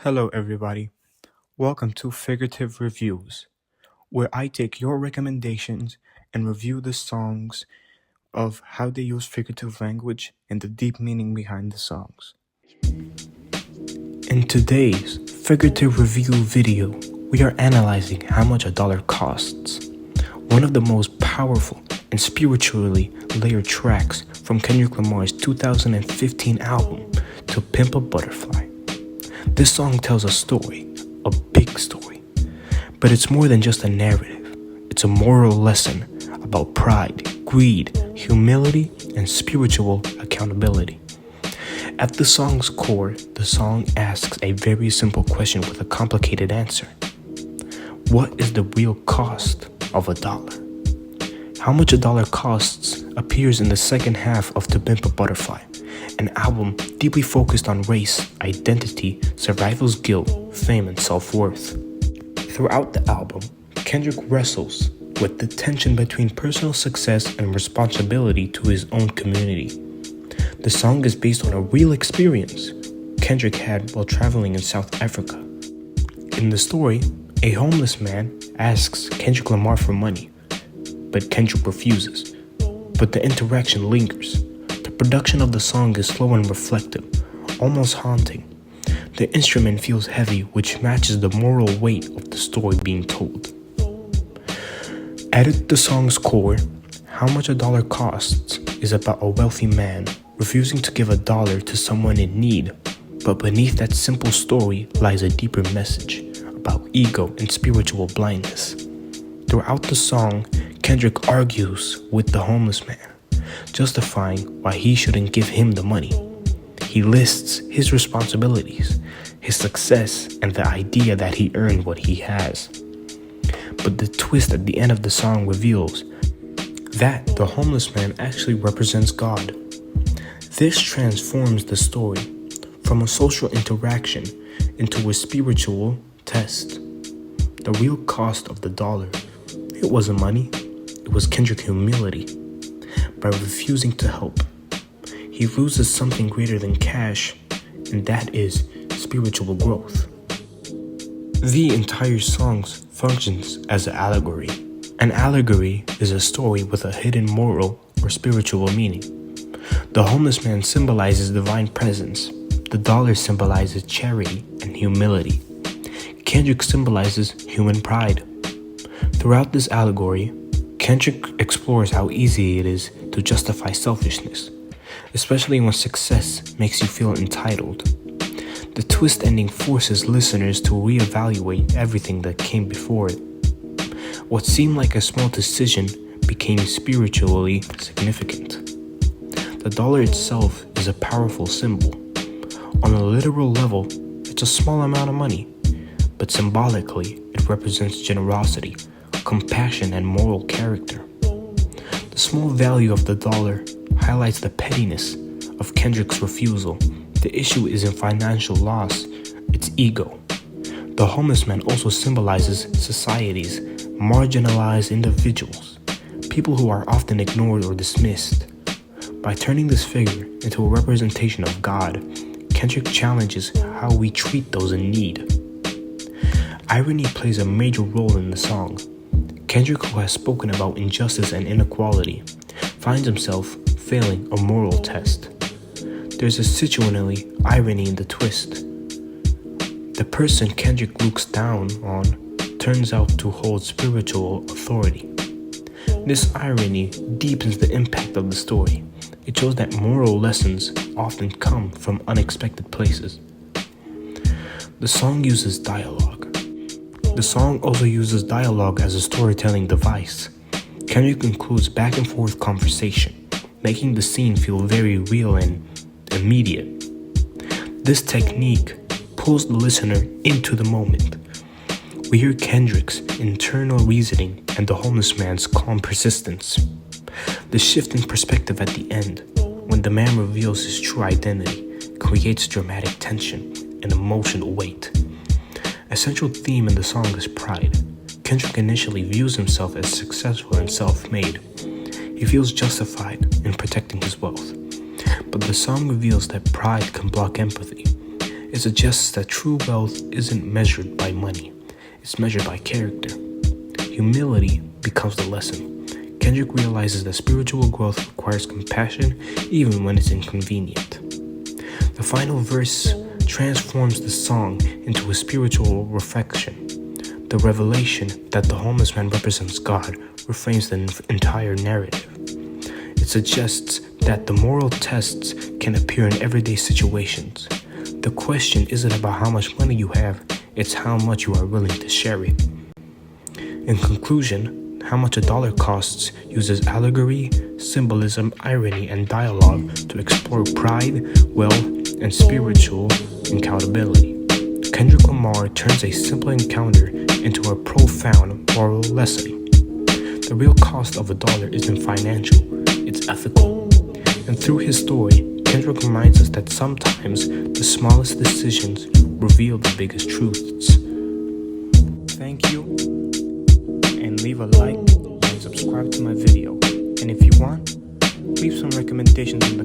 Hello, everybody. Welcome to Figurative Reviews, where I take your recommendations and review the songs of how they use figurative language and the deep meaning behind the songs. In today's Figurative Review video, we are analyzing how much a dollar costs, one of the most powerful and spiritually layered tracks from Kendrick Lamar's 2015 album, To Pimp a Butterfly. This song tells a story, a big story, but it's more than just a narrative. It's a moral lesson about pride, greed, humility, and spiritual accountability. At the song's core, the song asks a very simple question with a complicated answer. What is the real cost of a dollar? How much a dollar costs appears in the second half of To Pimp a Butterfly, an album deeply focused on race, identity, survival's guilt, fame, and self-worth. Throughout the album, Kendrick wrestles with the tension between personal success and responsibility to his own community. The song is based on a real experience Kendrick had while traveling in South Africa. In the story, a homeless man asks Kendrick Lamar for money, but Kendrick refuses. But the interaction lingers. The production of the song is slow and reflective, almost haunting. The instrument feels heavy, which matches the moral weight of the story being told. At the song's core, How Much a Dollar Costs is about a wealthy man refusing to give $1 to someone in need, but beneath that simple story lies a deeper message about ego and spiritual blindness. Throughout the song, Kendrick argues with the homeless man, justifying why he shouldn't give him the money. He lists his responsibilities, his success, and the idea that he earned what he has. But the twist at the end of the song reveals that the homeless man actually represents God. This transforms the story from a social interaction into a spiritual test. The real cost of the dollar, it wasn't money, it was Kendrick's humility. By refusing to help, he loses something greater than cash, and that is spiritual growth. The entire song functions as an allegory. An allegory is a story with a hidden moral or spiritual meaning. The homeless man symbolizes divine presence. The dollar symbolizes charity and humility. Kendrick symbolizes human pride. Throughout this allegory, Kendrick explores how easy it is to justify selfishness, especially when success makes you feel entitled. The twist ending forces listeners to reevaluate everything that came before it. What seemed like a small decision became spiritually significant. The dollar itself is a powerful symbol. On a literal level, it's a small amount of money, but symbolically, it represents generosity, compassion, and moral character. The small value of the dollar highlights the pettiness of Kendrick's refusal. The issue isn't financial loss, it's ego. The homeless man also symbolizes society's marginalized individuals, people who are often ignored or dismissed. By turning this figure into a representation of God, Kendrick challenges how we treat those in need. Irony plays a major role in the song. Kendrick, who has spoken about injustice and inequality, finds himself failing a moral test. There's a situationally irony in the twist. The person Kendrick looks down on turns out to hold spiritual authority. This irony deepens the impact of the story. It shows that moral lessons often come from unexpected places. The song uses dialogue. The song also uses dialogue as a storytelling device. Kendrick includes back and forth conversation, making the scene feel very real and immediate. This technique pulls the listener into the moment. We hear Kendrick's internal reasoning and the homeless man's calm persistence. The shift in perspective at the end, when the man reveals his true identity, creates dramatic tension and emotional weight. A central theme in the song is pride. Kendrick initially views himself as successful and self-made. He feels justified in protecting his wealth. But the song reveals that pride can block empathy. It suggests that true wealth isn't measured by money, it's measured by character. Humility becomes the lesson. Kendrick realizes that spiritual growth requires compassion even when it's inconvenient. The final verse transforms the song into a spiritual reflection. The revelation that the homeless man represents God reframes the entire narrative. It suggests that the moral tests can appear in everyday situations. The question isn't about how much money you have, it's how much you are willing to share it. In conclusion, How Much a Dollar Costs uses allegory, symbolism, irony, and dialogue to explore pride, wealth, and spiritual accountability. Kendrick Lamar turns a simple encounter into a profound moral lesson. The real cost of a dollar isn't financial, it's ethical. And through his story, Kendrick reminds us that sometimes the smallest decisions reveal the biggest truths. Thank you, and leave a like and subscribe to my video. And if you want, leave some recommendations in the